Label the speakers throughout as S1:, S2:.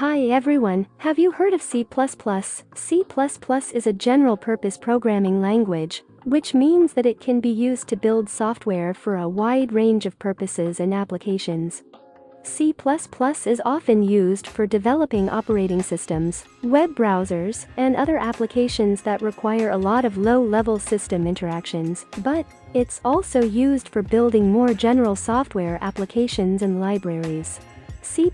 S1: Hi everyone, have you heard of C++? C++ is a general-purpose programming language, which means that it can be used to build software for a wide range of purposes and applications. C++ is often used for developing operating systems, web browsers, and other applications that require a lot of low-level system interactions, but it's also used for building more general software applications and libraries. C++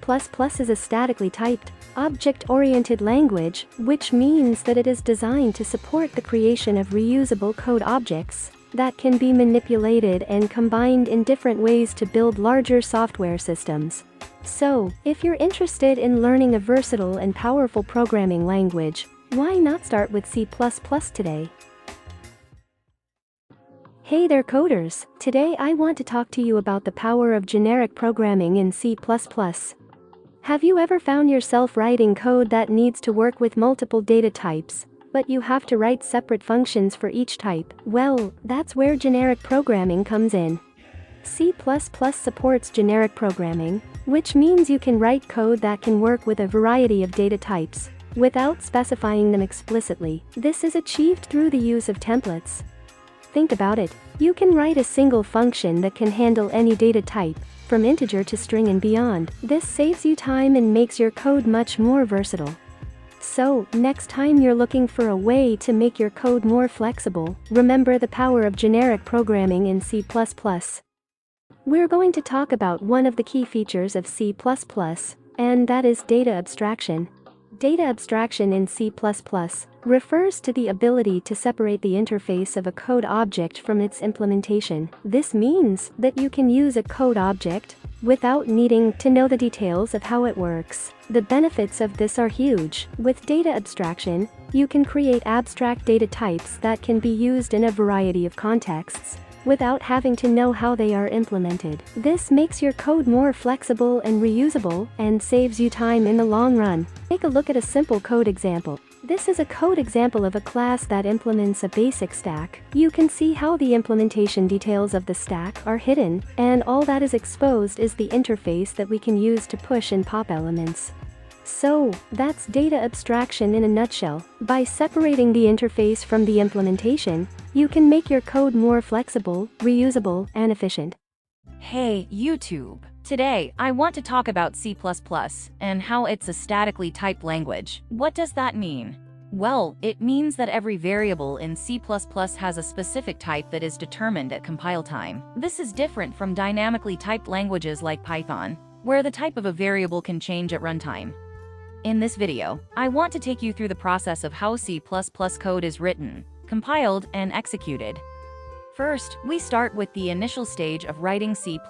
S1: is a statically typed, object-oriented language, which means that it is designed to support the creation of reusable code objects that can be manipulated and combined in different ways to build larger software systems. So, if you're interested in learning a versatile and powerful programming language, why not start with C++ today? Hey there coders, today I want to talk to you about the power of generic programming in C++. Have you ever found yourself writing code that needs to work with multiple data types, but you have to write separate functions for each type? Well, that's where generic programming comes in. C++ supports generic programming, which means you can write code that can work with a variety of data types, without specifying them explicitly. This is achieved through the use of templates. Think about it, you can write a single function that can handle any data type, from integer to string and beyond. This saves you time and makes your code much more versatile. So, next time you're looking for a way to make your code more flexible, remember the power of generic programming in C++. We're going to talk about one of the key features of C++, and that is data abstraction. Data abstraction in C++ refers to the ability to separate the interface of a code object from its implementation. This means that you can use a code object without needing to know the details of how it works. The benefits of this are huge. With data abstraction, you can create abstract data types that can be used in a variety of contexts, without having to know how they are implemented. This makes your code more flexible and reusable, and saves you time in the long run. Take a look at a simple code example. This is a code example of a class that implements a basic stack. You can see how the implementation details of the stack are hidden, and all that is exposed is the interface that we can use to push and pop elements. So, that's data abstraction in a nutshell. By separating the interface from the implementation, you can make your code more flexible, reusable, and efficient.
S2: Hey, YouTube! Today, I want to talk about C++ and how it's a statically typed language. What does that mean? Well, it means that every variable in C++ has a specific type that is determined at compile time. This is different from dynamically typed languages like Python, where the type of a variable can change at runtime. In this video, I want to take you through the process of how C++ code is written, compiled, and executed. First, we start with the initial stage of writing C++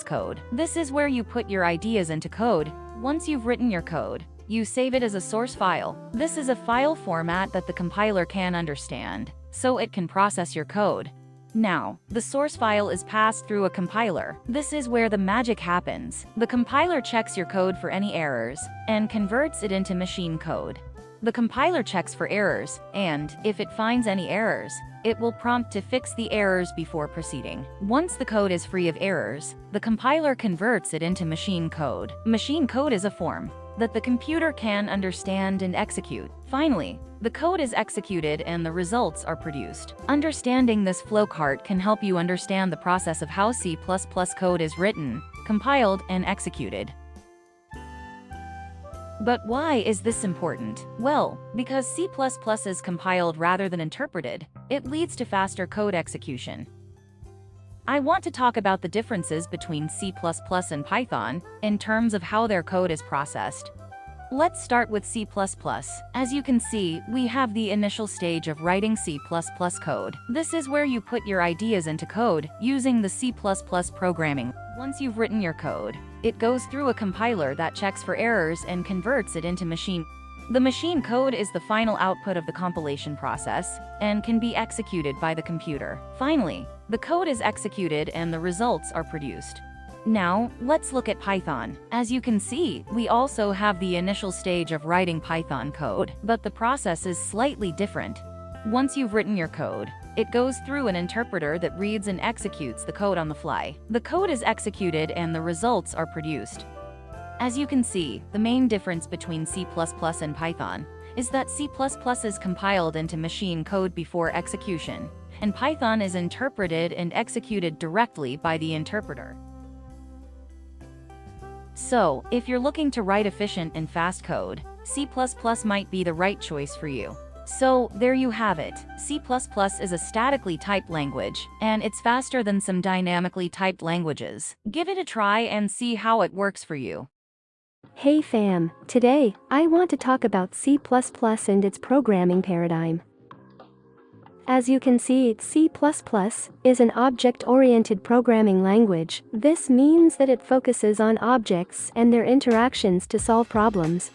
S2: code. This is where you put your ideas into code. Once you've written your code, you save it as a source file. This is a file format that the compiler can understand, so it can process your code. Now, the source file is passed through a compiler. This is where the magic happens. The compiler checks your code for any errors, and converts it into machine code. The compiler checks for errors, and, if it finds any errors, it will prompt to fix the errors before proceeding. Once the code is free of errors, the compiler converts it into machine code. Machine code is a form that the computer can understand and execute. Finally, the code is executed and the results are produced. Understanding this flowchart can help you understand the process of how C++ code is written, compiled, and executed. But why is this important? Well, because C++ is compiled rather than interpreted, it leads to faster code execution. I want to talk about the differences between C++ and Python in terms of how their code is processed. Let's start with C++. As you can see, we have the initial stage of writing C++ code. This is where you put your ideas into code using the C++ programming. Once you've written your code, it goes through a compiler that checks for errors and converts it into machine. The machine code is the final output of the compilation process and can be executed by the computer. Finally, the code is executed and the results are produced. Now, let's look at Python. As you can see, we also have the initial stage of writing Python code, but the process is slightly different. Once you've written your code, it goes through an interpreter that reads and executes the code on the fly. The code is executed and the results are produced. As you can see, the main difference between C++ and Python is that C++ is compiled into machine code before execution, and Python is interpreted and executed directly by the interpreter. So, if you're looking to write efficient and fast code, C++ might be the right choice for you. So, there you have it. C++ is a statically typed language, and it's faster than some dynamically typed languages. Give it a try and see how it works for you.
S1: Hey fam, today, I want to talk about C++ and its programming paradigm. As you can see, C++ is an object-oriented programming language. This means that it focuses on objects and their interactions to solve problems.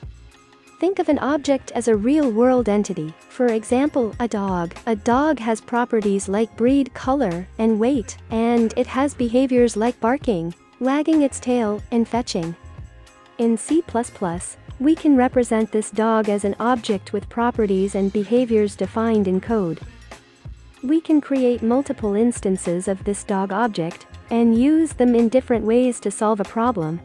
S1: Think of an object as a real-world entity. For example, a dog. A dog has properties like breed, color, and weight, and it has behaviors like barking, wagging its tail, and fetching. In C++, we can represent this dog as an object with properties and behaviors defined in code. We can create multiple instances of this dog object and use them in different ways to solve a problem.